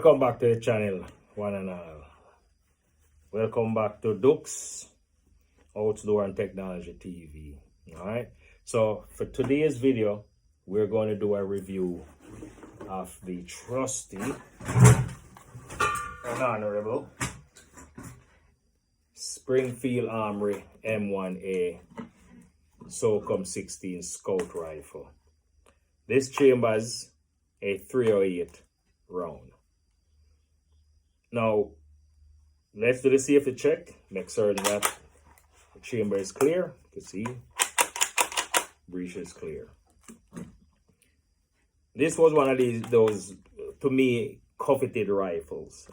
Welcome back to the channel, one and all. Welcome back to Dukes Outdoor and Technology TV. Alright, so for today's video, we're going to do a review of the trusty and honorable Springfield Armory M1A SOCOM 16 Scout Rifle. This chamber's a 308 round. Now, let's do the safety check. Make certain that the chamber is clear. You can see, breech is clear. This was one of those, to me, coveted rifles.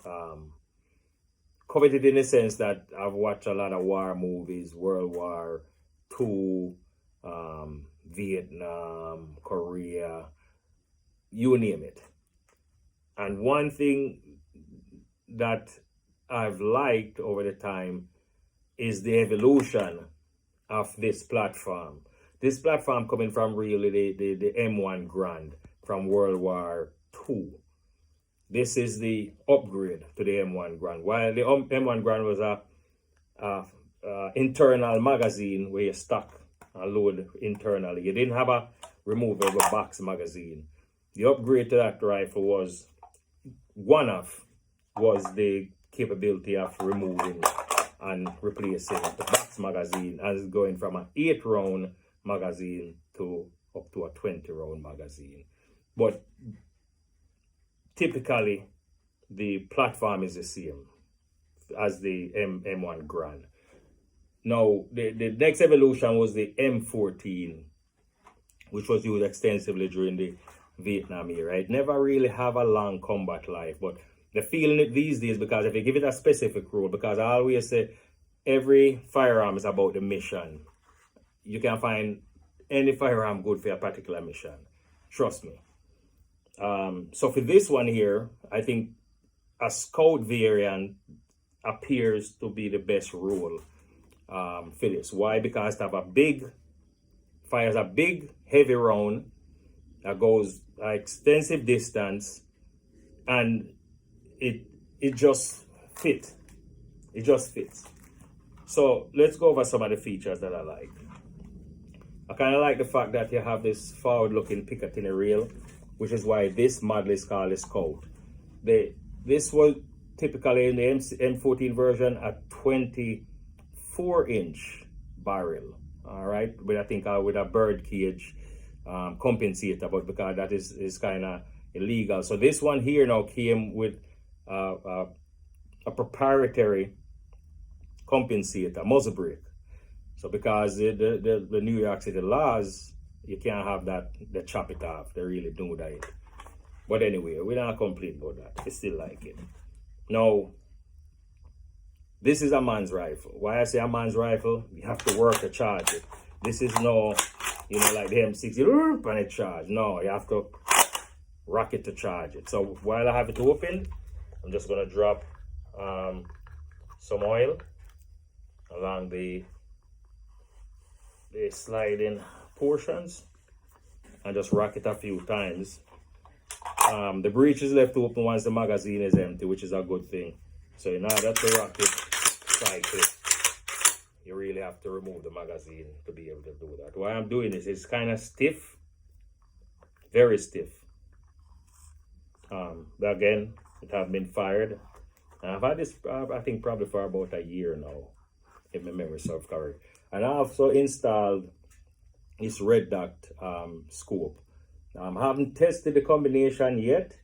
Coveted in the sense that I've watched a lot of war movies, World War II, Vietnam, Korea, you name it. And one thing that I've liked over the time is the evolution of this platform. This platform coming from really the M1 Grand from World War II. This is the upgrade to the M1 Grand. While the M1 Grand was a internal magazine where you stock and load internally. You didn't have a removable box magazine. The upgrade to that rifle was the capability of removing and replacing the box magazine, as going from an 8-round magazine to up to a 20-round magazine. But typically, the platform is the same as the M1 Grand. Now, the next evolution was the M14, which was used extensively during the Vietnam era. It never really have a long combat life, but they're feeling it these days because if you give it a specific role, because I always say every firearm is about the mission. You can find any firearm good for a particular mission. Trust me. So for this one here, I think a scout variant appears to be the best role for this. Why? Because it fires a big, heavy round that goes an extensive distance, and it just fits. It just fits. So let's go over some of the features that I like. I kind of like the fact that you have this forward-looking Picatinny rail, which is why this model is called a Scout. This was typically in the M14 version a 24-inch barrel. All right, but I think with a bird cage compensator, but because that is kind of illegal. So this one here now came with a proprietary compensator, muzzle brake. So because the New York City laws, you can't have that, they chop it off. They really do that. But anyway, we're not complaining about that. I still like it. Now, this is a man's rifle. Why I say a man's rifle, you have to work to charge it. This is no, like the M60, and it charge. No, you have to rock it to charge it. So while I have it open, I'm just gonna drop some oil along the sliding portions and just rock it a few times. The breech is left open once the magazine is empty, which is a good thing. So in order to rock it slightly, you really have to remove the magazine to be able to do that. Why I'm doing this, it's kind of stiff, very stiff. But again, it has been fired. And I've had this, I think, probably for about a year now, if my memory serves correct. And I also installed this red dot scope. I haven't tested the combination yet,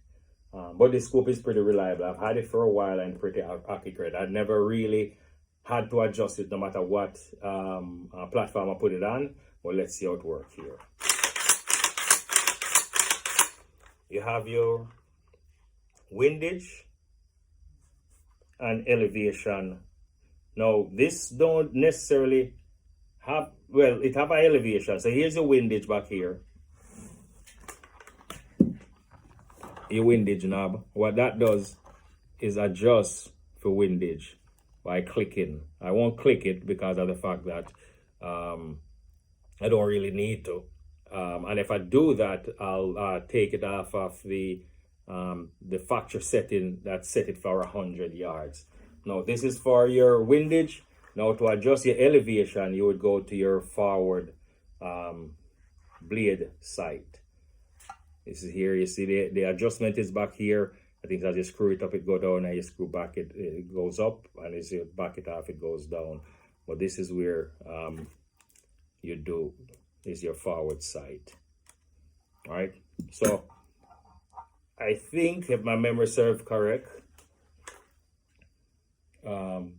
but the scope is pretty reliable. I've had it for a while and pretty accurate. I've never really had to adjust it no matter what platform I put it on. But let's see how it works here. You have your windage and elevation. Now, this don't necessarily have, well, it have an elevation. So here's your windage back here. Your windage knob. What that does is adjust for windage by clicking. I won't click it because of the fact that I don't really need to. And if I do that, I'll take it off of the the factory setting that set it for 100 yards. Now this is for your windage. Now to adjust your elevation, you would go to your forward blade sight. This is here, you see the adjustment is back here. I think as you screw it up, it go down, and you screw back, it goes up, and as you back it off, it goes down. But this is where you do, is your forward sight. All right, so I think if my memory serves correct,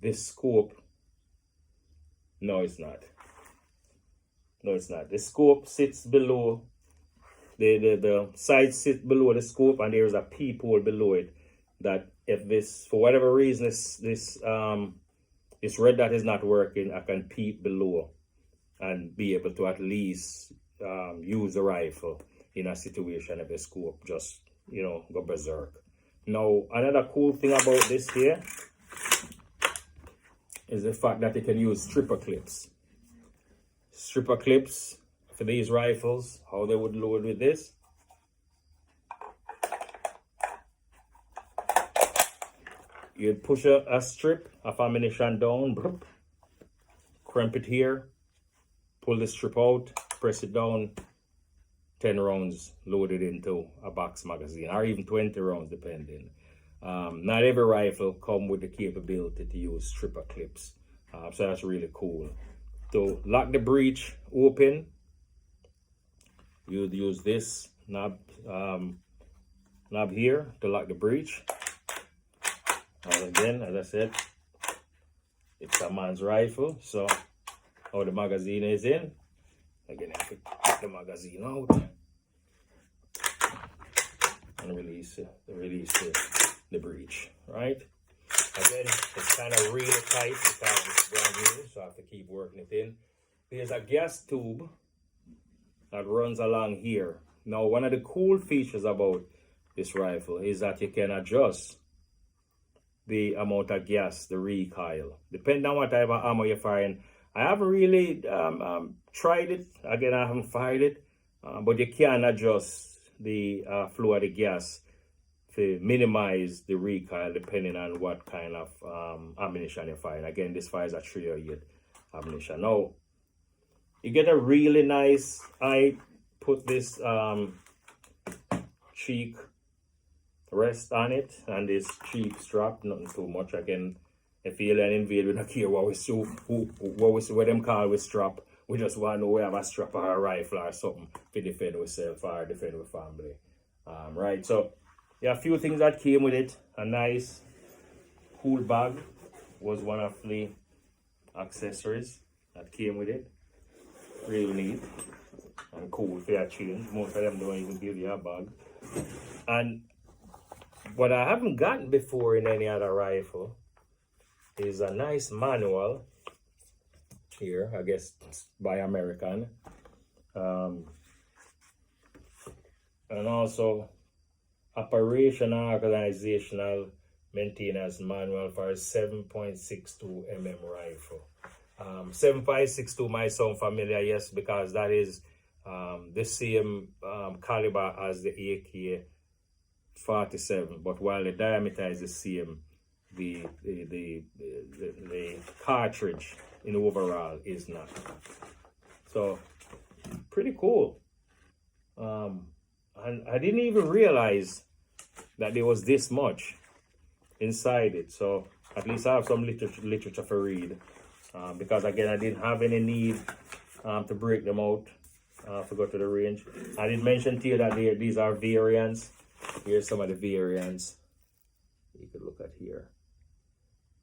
this scope, no it's not. No it's not. The scope sits below, the side sits below the scope, and there's a peephole below it, that if this, for whatever reason, this red dot is not working, I can peep below and be able to at least use the rifle in a situation if the scope just, you know, go berserk. Now, another cool thing about this here is the fact that you can use stripper clips. Stripper clips for these rifles, how they would load with this. You'd push a strip of ammunition down, bloop, crimp it here, pull the strip out, press it down, 10 rounds loaded into a box magazine, or even 20 rounds depending. Not every rifle come with the capability to use stripper clips, so that's really cool. To lock the breech open, you'd use this knob here to lock the breech. And again, as I said, it's a man's rifle, so how the magazine is in. Again, I could get the magazine out and release the breech, right? Again, it's kind of really tight because it's brand new, so I have to keep working it in. There's a gas tube that runs along here. Now, one of the cool features about this rifle is that you can adjust the amount of gas, the recoil, depending on what type of ammo you're firing. I haven't really tried it. Again, I haven't fired it, but you can adjust the flow of the gas to minimize the recoil depending on what kind of ammunition you're firing. Again, this fires a 308 ammunition. Now, you get a really nice, I put this cheek rest on it, and this cheek strap, nothing too much. Again, if you alien invade, we don't care what we see, what them call we strap. We just want to know we have a strap or a rifle or something to defend ourselves or defend our family. Right, so yeah, a few things that came with it. A nice cool bag was one of the accessories that came with it. Really neat and cool for your change. Most of them don't even give you a bag. And what I haven't gotten before in any other rifle is a nice manual here, I guess by American, and also operational organizational maintenance manual for a 7.62 mm rifle. 7.62 might sound familiar, yes, because that is the same caliber as the AK-47, but while the diameter is the same, the cartridge in overall is not. So pretty cool. And I didn't even realize that there was this much inside it. So at least I have some literature to read, because again, I didn't have any need to break them out to go to the range. I did mention to you that these are variants. Here's some of the variants you could look at here.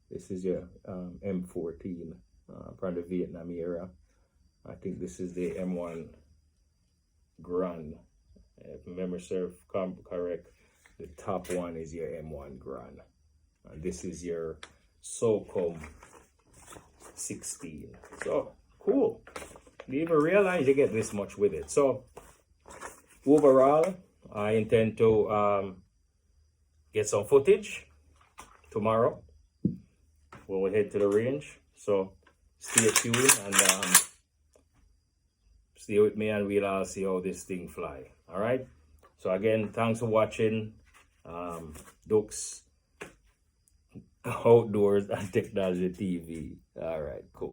This is your M14 from the Vietnam era. I think this is the M1 Grand. If memory serves correct, the top one is your M1 Grand. And this is your SOCOM 16. So cool. You even realize you get this much with it. So overall, I intend to get some footage tomorrow when we head to the range. So stay tuned and stay with me, and we'll all see how this thing fly. All right. So again, thanks for watching. Dux Outdoors and Technology TV. All right, cool.